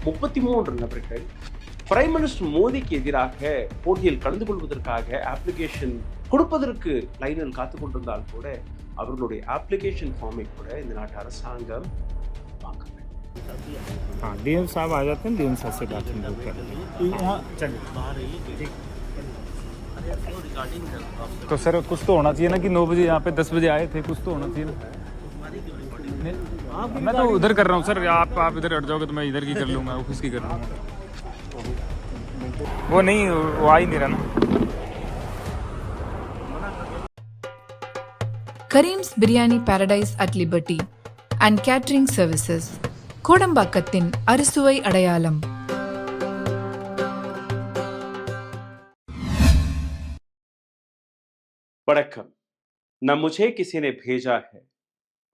33 நபர்கள் prime minister மோடிக்கு எதிராக போட்டியில் கலந்து கொள்வதற்காக அப்ளிகேஷன் கொடுப்பதற்கு லைனில் காத்துக் கொண்டிருந்தால் கூட அவர்களுடைய அப்ளிகேஷன் ஃபார்மை கூட இந்த நாட்டு அரசாங்கம் வாங்க हाँ डीएम साहब आ जाते हैं, डीएम साहब से बात हम लोग कर लेंगे। तो सर कुछ तो होना चाहिए ना कि 9 बजे यहाँ पे 10 बजे आए थे, कुछ तो होना चाहिए ना। मैं तो उधर कर रहा हूँ सर, आप इधर हट जाओगे तो मैं इधर की कर लूँगा, ऑफिस की कर लूँगा। वो नहीं, वो आ ही नहीं रहा ना। Kareem's Biryani Paradise at Liberty and Catering Services கோடம்பாக்கத்தின் அறுசுவை அடையாளம். वड़क्कम। न मुझे किसी ने भेजा है,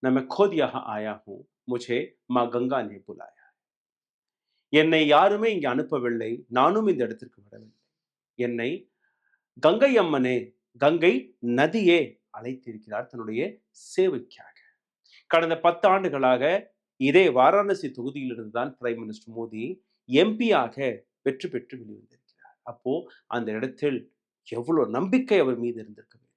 न मैं खुद यहाँ आया हूँ, मुझे माँ गंगा ने बुलाया है. என்னை யாருமே இங்கே அனுப்பவில்லை, நானும் இந்த இடத்திற்கு வரவில்லை. என்னை கங்கை அம்மனே, கங்கை நதியே அழைத்திருக்கிறார் தன்னுடைய சேவைக்காக. கடந்த 10 ஆண்டுகளாக இதே வாரணாசி தொகுதியிலிருந்து தான் பிரைம் மினிஸ்டர் மோடி எம்பியாக வெற்றி பெற்று வெளிவந்திருக்கிறார். அப்போ அந்த இடத்தில் எவ்வளவு நம்பிக்கை அவர் மீது இருந்திருக்க வேண்டும்,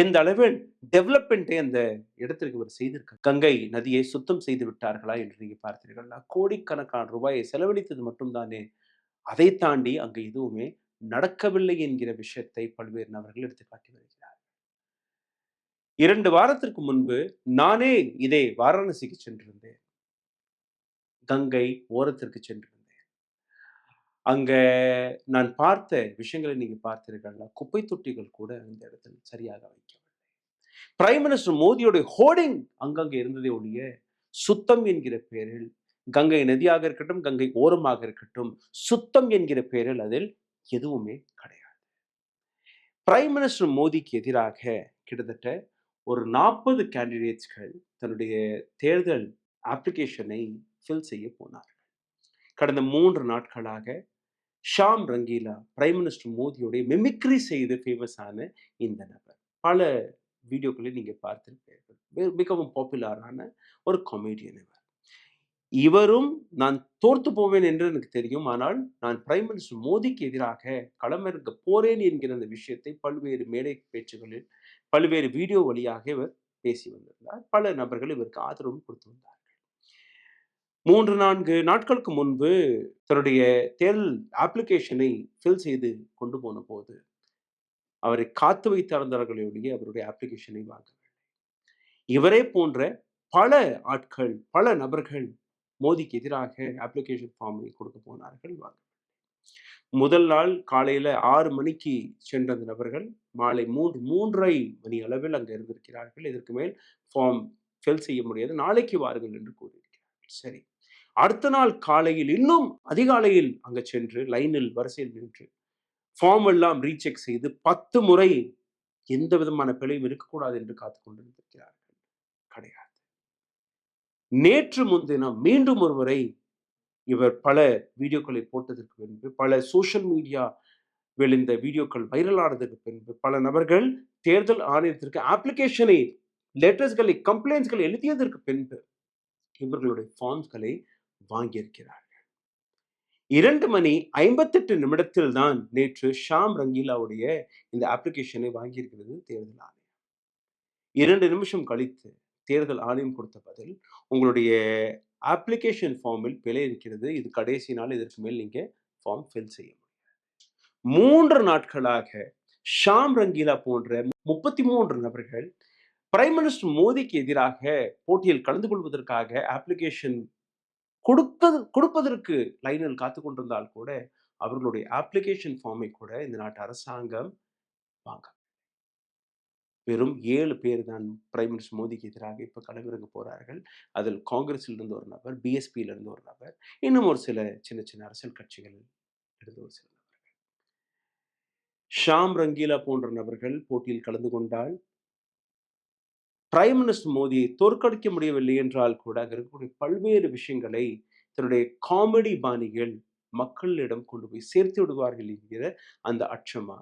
எந்த அளவில் டெவலப்மெண்ட்டை அந்த இடத்திற்கு அவர் செய்திருக்க. கங்கை நதியை சுத்தம் செய்து விட்டார்களா என்று நீங்க பார்த்தீர்களா? கோடிக்கணக்கான ரூபாயை செலவழித்தது மட்டும்தானே, அதை தாண்டி அங்கு எதுவுமே நடக்கவில்லை என்கிற விஷயத்தை பல்வேறு நபர்கள் எடுத்து காட்டி வருகிறார். 2 வாரத்திற்கு முன்பு நானே இதே வாரணாசிக்கு சென்றிருந்தேன். கங்கை ஓரத்திற்கு சென்றிருந்தேன். அங்க நான் பார்த்த விஷயங்களை நீங்க பார்த்தீர்களா? குப்பை தொட்டிகள் கூட இந்த இடத்தில் சரியாக வைக்கவில்லை. பிரைம் மினிஸ்டர் மோடியோட ஹோர்டிங் அங்கங்கே இருந்ததே ஒழிய சுத்தம் என்கிற பெயரில், கங்கை நதியாக இருக்கட்டும், கங்கை ஓரமாக இருக்கட்டும், சுத்தம் என்கிற பெயரில் அதில் எதுவுமே கிடையாது. பிரைம் மினிஸ்டர் மோடிக்கு எதிராக கிட்டத்தட்ட ஒரு 40 கேண்டிடேட்ஸ்கள் தன்னுடைய தேர்தல் அப்ளிகேஷனை ஃபில் செய்ய போனார்கள். கடந்த 3 நாட்களாக ஷாம் ரங்கீலா பிரைம் மினிஸ்டர் மோடியோடைய மிமிக்ரி செய்து ஃபேமஸ் ஆன இந்த நபர் பல வீடியோக்களை நீங்க பார்த்திருப்பீர்கள். மிகவும் பாப்புலரான ஒரு காமெடியன் இவர். இவரும் நான் தோர்த்து போவேன் என்று எனக்கு தெரியும், ஆனால் நான் பிரைம் மினிஸ்டர் மோடிக்கு எதிராக களமிறங்க போறேன் என்கிற அந்த விஷயத்தை பல்வேறு மேடை பேச்சுகளில் பல்வேறு வீடியோ வழியாக இவர் பேசி வந்திருந்தார். பல நபர்கள் இவருக்கு ஆதரவு கொடுத்து வந்தார்கள். 3-4 நாட்களுக்கு முன்பு தன்னுடைய தேர்தல் அப்ளிகேஷனை ஃபில் செய்து கொண்டு போன போது அவரை காத்து வைத்திருந்தார்களே அவருடைய அப்ளிகேஷனை வாங்கவில்லை. இவரே போன்ற பல ஆட்கள், பல நபர்கள் மோடிக்கு எதிராக அப்ளிகேஷன் ஃபார்மை கொடுக்க போனார்கள், வாங்க. முதல் நாள் காலையில 6 மணிக்கு சென்ற அந்த நபர்கள் மாலை 3:30 மணி அளவில் அங்க இருந்திருக்கிறார்கள். இதற்கு மேல் ஃபார்ம் ஃபில் செய்ய முடியாது, நாளைக்கு வாருங்கள் என்று கூறியிருக்கிறார்கள். சரி, அடுத்த நாள் காலையில் இன்னும் அதிகாலையில் அங்க சென்று லைனில் வரிசையில் நின்று ஃபார்ம் எல்லாம் ரீசெக் செய்து 10 முறை எந்த விதமான பிழையும் இருக்கக்கூடாது என்று காத்துக் கொண்டிருக்கிறார்கள். கிடையாது. நேற்று முன்தினம் மீண்டும் ஒருவரை இவர் பல வீடியோக்களை போட்டதற்கு பின்பு, பல சோசியல் மீடியா வெளிந்த வீடியோக்கள் வைரலானதற்கு பின்பு பல நபர்கள் தேர்தல் ஆணையத்திற்கு அப்ளிகேஷனை, லெட்டர்ஸ்களை, கம்ப்ளைண்ட்ஸ்களை எழுதியதற்கு பின்பு இவர்களுடைய ஃபார்ம்ஸ்களை வாங்கியிருக்கிறார்கள். 2:58 தான் நேற்று ஷாம் ரங்கீலாவுடைய இந்த அப்ளிகேஷனை வாங்கியிருக்கிறது தேர்தல் ஆணையம். 2 நிமிஷம் கழித்து தேர்தல் ஆணையம் கொடுத்த பதில், உங்களுடைய அப்ளிகேஷன் ஃபார்மில் பிழை இருக்கிறது, இது கடைசி நாள், இதற்கு மேல் நீங்க ஃபார்ம் ஃபில் செய்ய முடியாது. 3 நாட்களாக ஷாம் ரங்கீலா போன்ற 33 நபர்கள் பிரைம் மினிஸ்டர் மோடிக்கு எதிராக போட்டியில் கலந்து கொள்வதற்காக அப்ளிகேஷன் கொடுப்பதற்கு லைனில் காத்துக் கொண்டிருந்தால் கூட அவர்களுடைய அப்ளிகேஷன் ஃபார்மை கூட இந்த நாட்டு அரசாங்கம் வாங்க. வெறும் 7 பேர் தான் பிரைம் மினிஸ்டர் மோடிக்கு எதிராக இப்ப களமிறங்க போறார்கள். அதில் காங்கிரஸில் இருந்து ஒரு நபர், பிஎஸ்பியில இருந்து ஒரு நபர், இன்னும் ஒரு சில சின்ன சின்ன அரசியல் கட்சிகள் இருந்து ஒரு சில நபர்கள். ஷாம் ரங்கீலா போன்ற நபர்கள் போட்டியில் கலந்து கொண்டால் பிரைம் மினிஸ்டர் மோடியை தோற்கடிக்க முடியவில்லை என்றால் கூட அங்க இருக்கக்கூடிய பல்வேறு விஷயங்களை தன்னுடைய காமெடி பாணிகள் மக்களிடம் கொண்டு போய் சேர்த்து விடுவார்கள் என்கிற அந்த அச்சமா,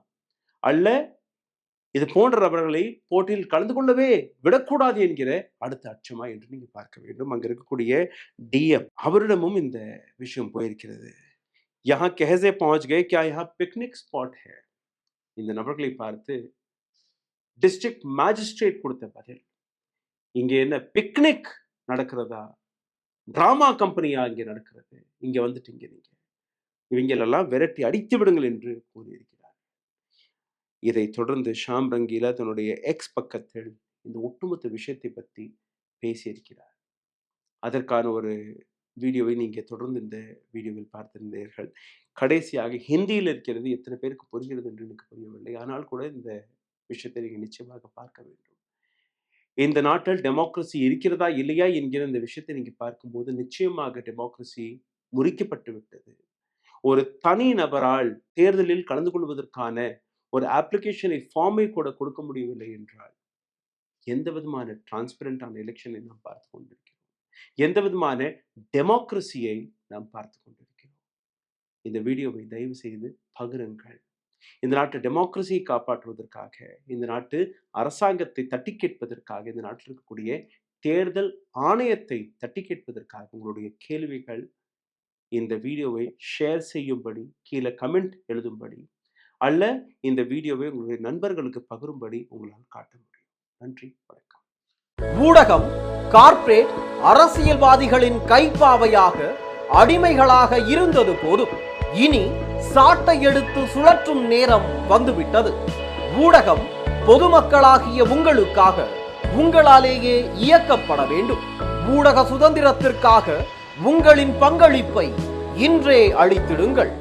அல்ல இது போன்ற நபர்களை போட்டியில் கலந்து கொள்ளவே விடக்கூடாது என்கிற அடுத்த அச்சமா என்று நீங்க பார்க்க வேண்டும். அங்க இருக்கக்கூடிய டிஎம் அவரிடமும் இந்த விஷயம் போயிருக்கிறது. யஹா கஹஸே பहुंच गए क्या यहाँ पिकनिक ஸ்பாட் है? இந்த நபர்களை பார்த்து டிஸ்ட்ரிக்ட் மேஜிஸ்ட்ரேட் கொடுத்த பதில், இங்க என்ன பிக்னிக் நடக்கிறதா, டிராமா கம்பெனியா இங்க நடக்கிறது, இங்க வந்துட்டீங்க நீங்க, இவங்களெல்லாம் விரட்டி அடித்து விடுங்கள் என்று கூறியிருக்கிறார். இதை தொடர்ந்து ஷாம் ரங்கீலா தன்னுடைய எக்ஸ் பக்கத்தில் இந்த ஒட்டுமொத்த விஷயத்தை பற்றி பேசியிருக்கிறார். அதற்கான ஒரு வீடியோவை நீங்க தொடர்ந்து இந்த வீடியோவில் பார்த்திருந்தீர்கள். கடைசியாக ஹிந்தியில் இருக்கிறது, எத்தனை பேருக்கு புரிகிறது என்று எனக்கு புரியவில்லை. ஆனால் கூட இந்த விஷயத்தை நீங்க நிச்சயமாக பார்க்க வேண்டும். இந்த நாட்டில் டெமோக்ரஸி இருக்கிறதா இல்லையா என்கிற இந்த விஷயத்தை நீங்க பார்க்கும்போது நிச்சயமாக டெமோக்ரஸி முறிக்கப்பட்டு விட்டது. ஒரு தனி நபரால் தேர்தலில் கலந்து கொள்வதற்கான ஒரு அப்ளிகேஷனை ஃபார்மை கூட கொடுக்க முடியவில்லை என்றால் எந்த விதமான டிரான்ஸ்பரண்டான எலெக்ஷனை நாம் பார்த்து கொண்டிருக்கிறோம், எந்த விதமான டெமோக்ரஸியை நாம் பார்த்து கொண்டிருக்கிறோம். இந்த வீடியோவை தயவு செய்து பகிருங்கள். இந்த நாட்டு டெமோக்ரஸியை காப்பாற்றுவதற்காக, இந்த நாட்டு அரசாங்கத்தை தட்டி கேட்பதற்காக, இந்த நாட்டில் இருக்கக்கூடிய தேர்தல் ஆணையத்தை தட்டி கேட்பதற்காக உங்களுடைய கேள்விகள் இந்த வீடியோவை ஷேர் செய்யும்படி, கீழே கமெண்ட் எழுதும்படி, அல்ல இந்த வீடியோவை உங்களுடைய நண்பர்களுக்கு பகிரும்படி உங்களால் காட்ட முடியும். நன்றி, வணக்கம். ஊடகம் கார்ப்பரேட் அரசியல்வாதிகளின் கைப்பாவையாக, அடிமைகளாக இருந்தது போதும். இனி சாட்டை எடுத்து சுழற்றும் நேரம் வந்துவிட்டது. ஊடகம் பொதுமக்களாகிய உங்களுக்காக, உங்களாலேயே இயக்கப்பட வேண்டும். ஊடக சுதந்திரத்திற்காக உங்களின் பங்களிப்பை இன்றே அளித்திடுங்கள்.